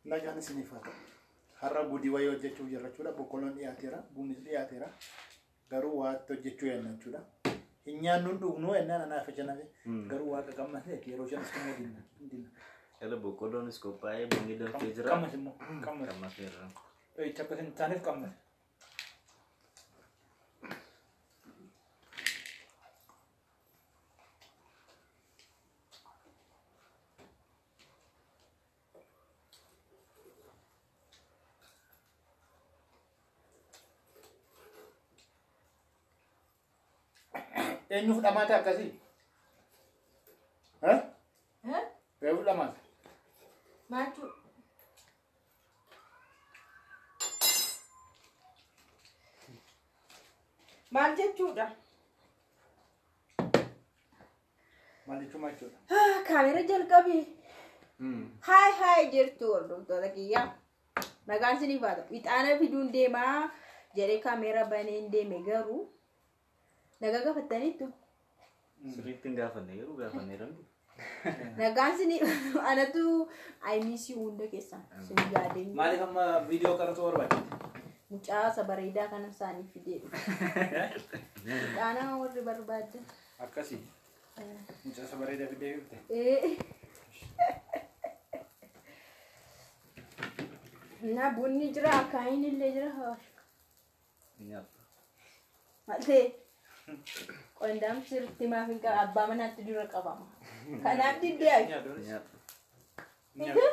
nagaan isiniif haa ta'u. Har'a gudii wayii hojjechuu jirra jechuudha. Boqqolloon dhiyaateera, bunnis dhiyaateera. Garuu waatti hojjechuu yanna jechuudha. Hin nyaannu dhugnuu ennaan anaaf janafe garuu waaqa qammasee yeroo shanis immoo dinna. Yala boqqolloonis qophaa'ee bunni danfee jira. Qammas immoo Qammaseera. dho'icha akka hin taaneef qammase. Eenyuuf dhamaate akkasii? Eenyuuf dhamaate? Maaltu? Maal jechuudha? Maal jechuudha? Kaamera jalqabee. Haay jirtu hordoftoota kiyyaa. Nagaan isiniif haa ta'u. Ixaana fiduun deemaa jedhee kaamera baneen deeme garuu nagaa gaafattaniittu. Sirriitti hin gaafanne garuu gaafanne ramdi. Nagaan isiniif anatu IMC hunda keessaa isin yaadeen. Maaliif amma viidiyoo qaratu barbaachisa? Mucaa bareedaa kana isaanii fidee. Ixaana warri barbaadan. Akkasii. Mucaa bareedaa fidee jirte. Na bunni jira, akayin illee jira. Nyaata. Malee. Qondam sirriitti maaf hin qabu abbaa manaatti dura qabama. Kanaaf diddee ayi. Nyaata.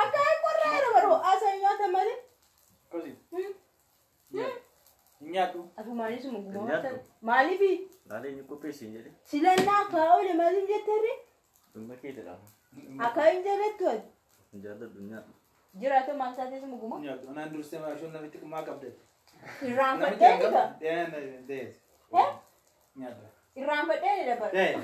Akayin qorraa yeroo baroo asaan nyaata malee. Akkasii. Nyaatu. Afumaanis muguma maaliifi? Laalee inni qopheessin jedhe. Silannaa kaa'oole maaliif jettarre? Dhumma kee jedhama. Akayin jaallattu ati. Jaalladhu nyaata. Jiraatu maal taates muguma? Nyaatu. Anaan dursee maashoon namitti maa qabde? Irraanfadhee ni gaa? Nyaata. Irraanfadhee ni dabala.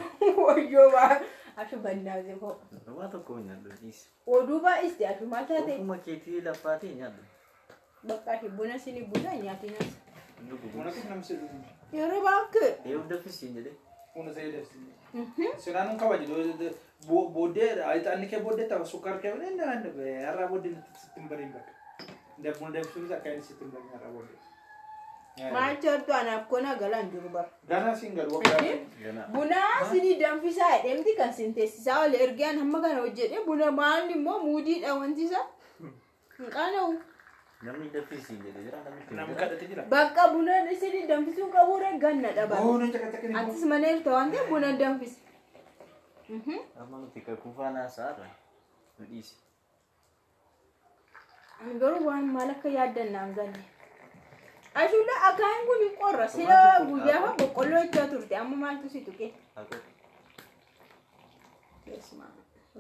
Wayyoo baa. Ashuu bannaa zefoo. Waa tokko nyaadhu dhiisi. Oduu baay'iste ashuu maal taate? Ofuma keetii laffaatee nyaadhu. Bakkaati buna sini buna nyaatinas. Buna kun namsi dhufu. Yeroo baakki. Eeyyuu daffisiin jedhee. Buna sayii dabsi. Sinaan kabaji booddee ixaanni kee booddee tapha sukkaar kee har'aa booddee sitti hin bariin bakka. Buna dabsuunis akka inni sitti hin bariin har'aa booddee. Maal jirtu anaaf kona galaan jiru bara. Ganaa siin galu waggaa. Buna sini danfisaa jedhamti kan siin teessisaa ol ergaan hamma kana hojjedhe buna maalli immoo muudiidha wanti isaa. Hin qaana'u. Namni daffisiin jedhee jira Namni kadhate jira. Bakka buna sini danfisuu qabuudha ganna dhaba. Atis maneer ta'an ta'e buna danfise. Amma nuti kakuu faanaa sa'aadha. Nu dhiisi. Garuu waan maal akka yaaddannaan galle. Ashuudha akayin kun hin qorra sila guyyaa boqqolloo jechaa turte amma maaltu si tuqe?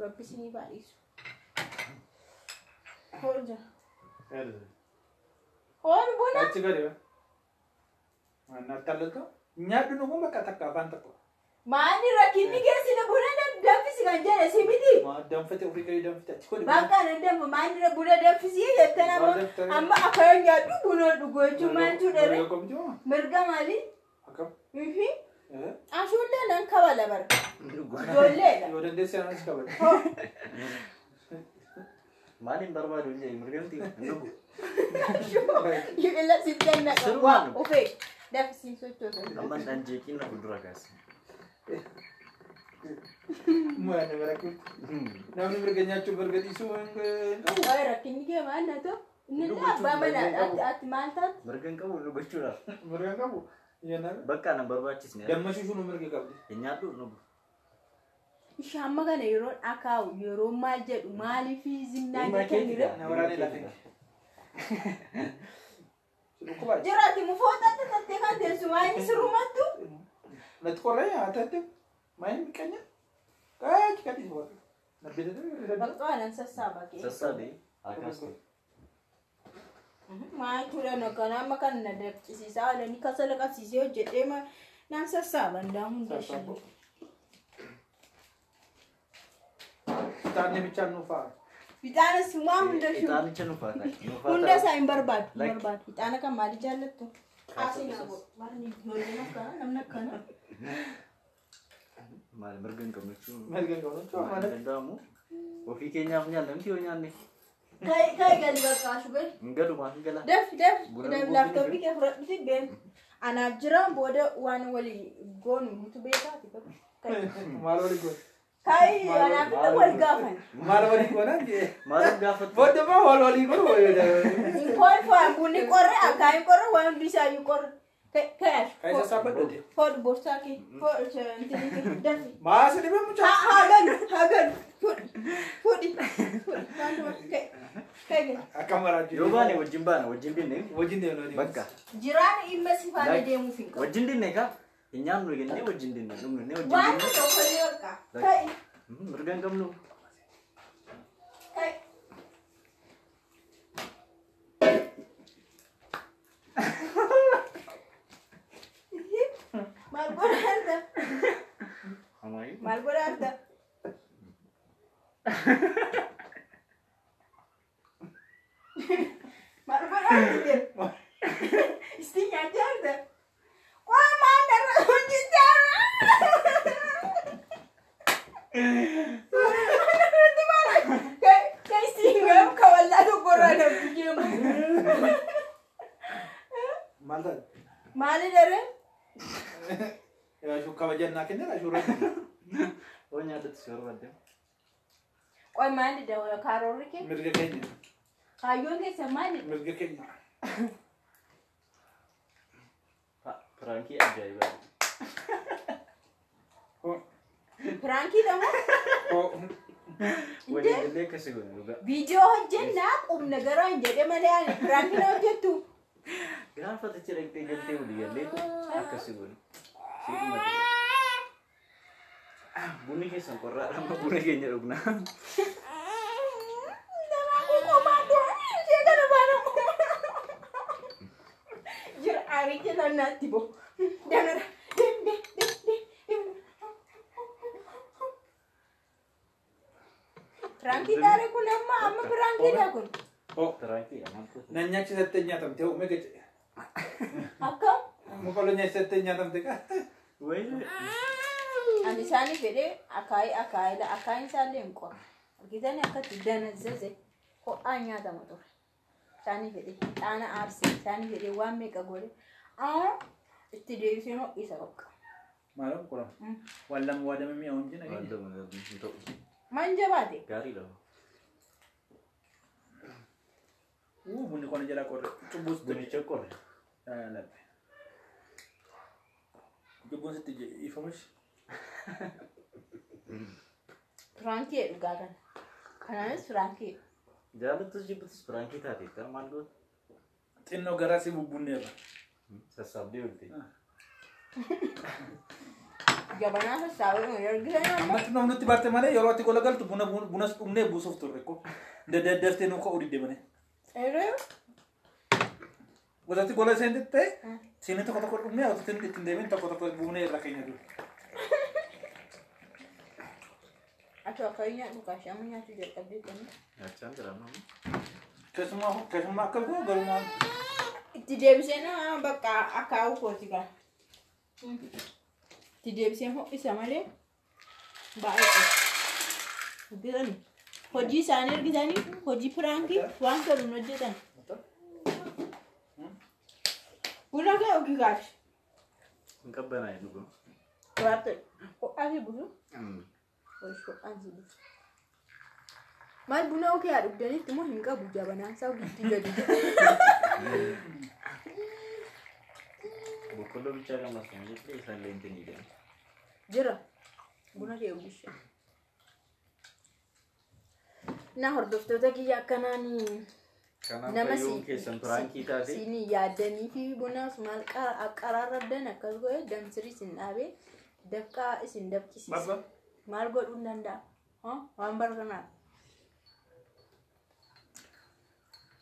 Rabbi sinii baadhiisu. Hool jira. Hool buna. Achi gadi ba? Naaf tallaltoo? Nyaadhu nuguun bakka takka afaan tokko. Maani rakkinni geessina buna danfisi kan jedhe si miti? Danfate ofii kee danfite achi godhi. Bakka na danfa maani buna danfisii jettan amma akayin nyaadhu buna dhuguu jechuun maaltu dhere? Mirga maali? Akkam? Ashuullee nan kabala bara. Ijoolleedha. Yoo dandeesse anas kabala. Maaliin barbaadu illee mirgamti dhugu. Ila sitten na waa ofee danfisiin sochoota. Amma dhaan jeeqiin na fuuldura kaase. Mana barakuut. Namni mirga nyaachuuf mirga dhiisuu Waa'ee rakkinni kee maal na ta'u? Inni abbaa manaa ati maal taatu? Mirga hin qabu dhugachuudhaaf. mirga qabu. Bakka na barbaachisne. Gammachiisuu nu mirga qabdi. Hin nyaadhu dhugu. Ishee amma kana yeroo dhakaa'u yeroo maal jedhu maaliif zimnaa jettaniire? Na waraanee laafee. Jiraati mufoota tattee kan teessu maayini sirumattu? Natti qorree haatatte maayini biqanya? Kaachi kadhi boora. Bakka waanan sassaaba kee. Sassaabee akkas ta'e. Maachuudha nakana amma kan na dabcisiisaa oolanii kasala qabsiisee hojjedhee naan sassaaban daa hunda ishee. Itaanni bichaan nuufaa. Ixaana simaa hunda shuu. Ixaanicha nuufaa ta'a. Hunda isaa hin barbaadu. Ixaana kan maali jaallattu? Qaasii naa godhu. Maali ijoolleen akkana namni akkana. Maali mirga hin qabnu jechuun. Mirga hin qabnu jechuun. Maali danda'amu? Ofii keenyaaf nyaanna miti yoo nyaanne. Kai gali bakka Ashuu gali. Galu maaf gala. Def laptopii kee fudhadhuti deem. Anaaf jira booda waan walii goonu nutu beekaati. Maal walii goon? Kai anaaf wal gaafan. Maal walii goonaan jee? Maal gaafatu? Booda maa wal walii goon wayyada? Inkoon fa'aan bunni qorre akaayin qorre waan hundi isaayyuu qorre. Kai Kaisa sabbadhote. Fod borsaa kee fod intini dafi. Maasi dhibee mucaa? Hagan fudi. Kai gali. Akka maraatti. Yoo baane wajjin baana wajjin dinne. Wajjin deemnaa. Bakka. Jiraan dhimma si faana deemuuf hin qabu. Wajjin dinne ka? Hin nyaannu jennee wajjin dinne dhumne wajjin Waan dinne. tokko ni bakka. Kai. Mirga hin qabnu. Kai. Maal godhaanta? Amaayi. Maal godhaanta? Maal godhaanta? Isti nyaachaarta? Waa maal dharra hojjechaarra? Kai isti hingaam kawallaa tokkorraa namni jeemu. Maal taate? Maali dharre? Ashuu kabajannaa kennan ashuu irratti. Oo nyaatatti soorradde. Qoy maali dawala karoorri kee? Mirga keenya. Kaayyoon keessa maali? Mirga keenya. Prankii ajaa'ibaa. Pirankii dhamoo? Waliin illee akkasii godhe dhugaa. Viidiyoo hojjennaa qubna garaan jedhe malee ani pirankii na hojjettu. Gaafa tachi dhaqxee galtee walii gallee akkasii godhe. Bunni keessan qorraadha amma buna keenya dhugna. Jira aarii jala naatti bo. Danara. Pirankii daare kun amma pirankiidha kun. Prankii amma. Nan nyaachisattee nyaatamte uume gace. Akkam? Mukaloo nyaachisattee nyaatamte kaa. Wayii. Ani isaanii fedhee akaayin isaallee hin qora. Argitanii akkatti danazzaze ho'aa nyaatama ture. Isaanii fedhee dhaana aarsee isaanii fedhee waan meeqa godhe. Itti deebisee ho'isa bakka. Maaloo qoramu? Waan lama waadame mi'a hundi nageenya. Wanta hin ta'u. Maan jabaate? Gaariidha. Bunni qonna jala qorre. Cubbuus Bunicha qorre. labbe. Cubbuun sitti ifamesh. Pirankii dhugaa kana. Kanaanis pirankii. Jaalattus jibbatus prankii taate kan maal goota? Xinnoo garaa si bubbunneerra. Sassaabdee oolte. Jabanaa sassaabee argitanii amma. Ammatti namni nutti baarte malee yeroo ati gola galtu bunas dhumnee buusuuf turre ko. Daddaftee nu ka'uu didde malee. Gosatti gola isheen jettee siinii tokko dhumnee otoo ittiin deebiin tokko buunee irra keenya ture. Atau akaknya bukan siamanya tidak tapi kan. Nyachaan jira amma. Keessumaa akka goo garumaa. Itti deebiseen bakka akaa'u kooti kan. Itti deebiseen ho'isa malee baay'ee. Hojjetani. Hojii isaanii argitanii hojii pirankii waan godhuun hojjetan. Buna kee ogi gaati. Hin qabbanaa dhugu. Waatte ho'aa fi busu. Maal buna ogi haa dhugdanitti moo hin qabu jabanaan isaa ogitti gadi. Boqqolloo bichaa kan maskamu jettee isaan leentinii jedhama. Jira buna kee ogisha. Na hordoftoota kiyya akkanaanii nama keessan pirankii taate siinii yaadanii fi bunaas maal qaraarraddan akkas godhe damsirii isin dhaabee dafqaa isin dabqisiisa. Maal godhuun danda'a? Waan barbaanaa.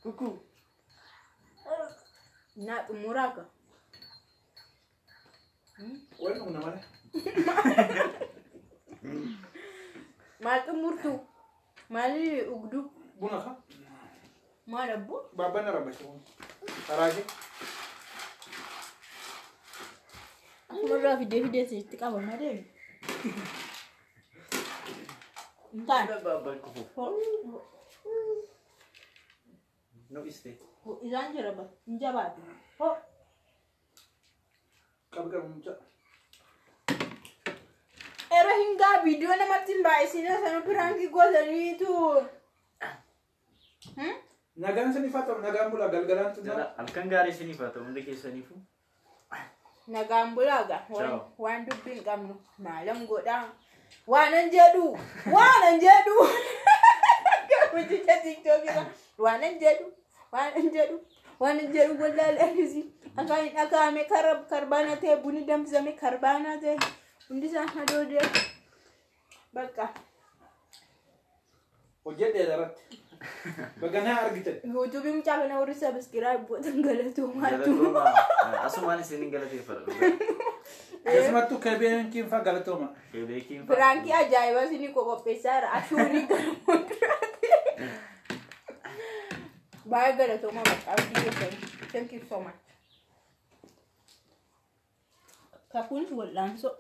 Kuku. Na xumuraa ka. Wal humna malee. Maal xumurtu? Maal ugdu? Buna ka? Maal abbu? Baabana rabbashu. Karaage. Asumarraa fidee sitti qaba malee. Intaan. Babban kufu. No iste. Isaan jira ba? Hin jabaatu. Hoo. Qabqabumcha. Era hingaa viidiyoo namatti hin baay'isine sana pirankii godhaniitu. Nagaan siniif haa ta'u nagaan bulaa galgalaan tunaa. Halkan gaarii siniif haa ta'u hundi keessaniifu. Nagaan bulaaga. Ciao. Waan dubbii hin qabnu. Maalan godhaa. Waanan jedhu. Waanan jedhu. Gaafficha tiktookira. Waanan jedhu. Waanan jedhu. Waanan jedhu wallaaleenisi. Akaan hin dhagaame karbaana ta'e buni damsame karbaana ta'e. Hundi isaa hadoodee. Bakka. Hojjedhe irratti. Baganaa argitan. YouTube mucaa kana warri subscribe godhan galatoomaatu. Galatooma. Asumaan isin galateeffadha. Keessumattuu keebeen kiinfaa galatooma. Keebee kiinfaa. Prankii ajaa'iba isin qopheessaa jira. Ashuurii gara fuulduraatti. Baay'ee galatooma bakka abdii keessanii. Thank you so much. Kakuunis wal'aansoo.